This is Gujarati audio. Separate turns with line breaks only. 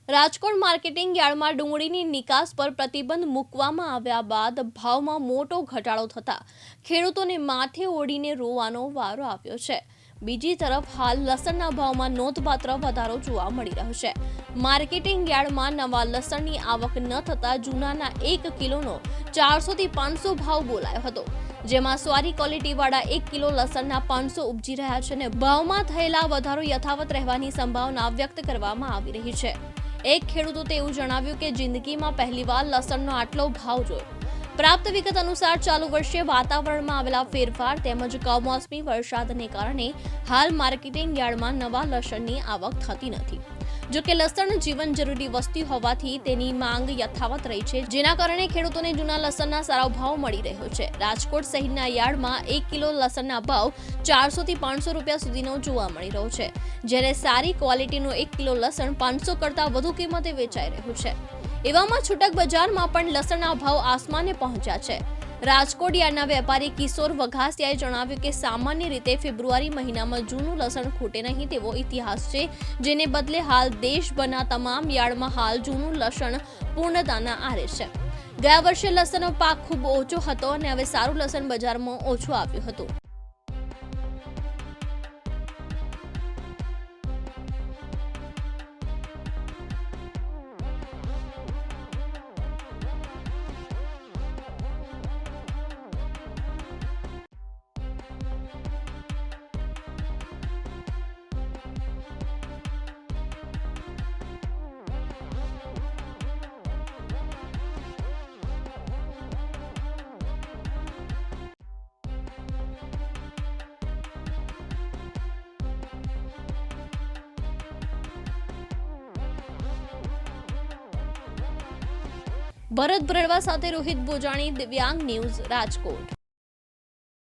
રાજકોટ માર્કેટિંગ યાર્ડમાં ડુંગળીની નિકાસ પર પ્રતિબંધ મૂકવામાં આવ્યા બાદ ભાવમાં મોટો ઘટાડો થતા ખેડૂતોને માથે ઓઢીને રોવાનો વારો આવ્યો છે। બીજી તરફ હાલ લસણના ભાવમાં નોંધપાત્ર વધારો જોવા મળી રહ્યો છે। માર્કેટિંગ યાર્ડમાં નવા લસણની આવક ન થતા જૂનાના 1 કિલોનો 400 થી 500 ભાવ બોલાયો હતો, જેમાં સારી ક્વોલિટીવાળા 1 કિલો લસણના 500 ઉપજી રહ્યા છે અને ભાવમાં થયેલા વધારો યથાવત રહેવાની સંભાવના વ્યક્ત કરવામાં આવી રહી છે। એક ખેડૂતે એવું જણાવ્યું કે જિંદગીમાં પહેલીવાર લસણનો આટલો ભાવ જોયો। પ્રાપ્ત વિગત અનુસાર ચાલુ વર્ષે વાતાવરણમાં આવેલા ફેરફાર તેમજ કમોસમી વરસાદને કારણે હાલ માર્કેટિંગ યાર્ડમાં નવા લસણની આવક થતી નથી। જો કે લસણ જીવન જરૂરી વસ્તુ હોવાથી તેની માંગ યથાવત રહી છે, જેના કારણે ખેડૂતોને જૂના લસણના સારા ભાવ મળી રહ્યો છે। રાજકોટ સહિતના યાર્ડમાં 1 કિલો લસણના ભાવ 400 થી 500 રૂપિયા સુધીનો જોવા મળી રહ્યો છે, જ્યારે સારી ક્વોલિટીનું 1 કિલો લસણ 500 કરતાં વધુ કિંમતે વેચાઈ રહ્યું છે। એવામાં છૂટક બજારમાં પણ લસણના ભાવ આસમાને પહોંચ્યા છે। રાજકોટ યાર્ડના વેપારી કિશોર વઘાસિયાએ જણાવ્યું કે સામાન્ય રીતે ફેબ્રુઆરી મહિનામાં જૂનું લસણ ખૂટે નહીં તેવો ઇતિહાસ છે, જેને બદલે હાલ દેશભરના તમામ યાર્ડમાં હાલ જૂનું લસણ પૂર્ણતાના આરે છે। ગયા વર્ષે લસણનો પાક ખૂબ ઓછો હતો અને હવે સારું લસણ બજારમાં ઓછું આવ્યું હતું। ભરત બ્રડવા સાથે રોહિત બોજાણી, દિવ્યાંગ ન્યૂઝ, રાજકોટ।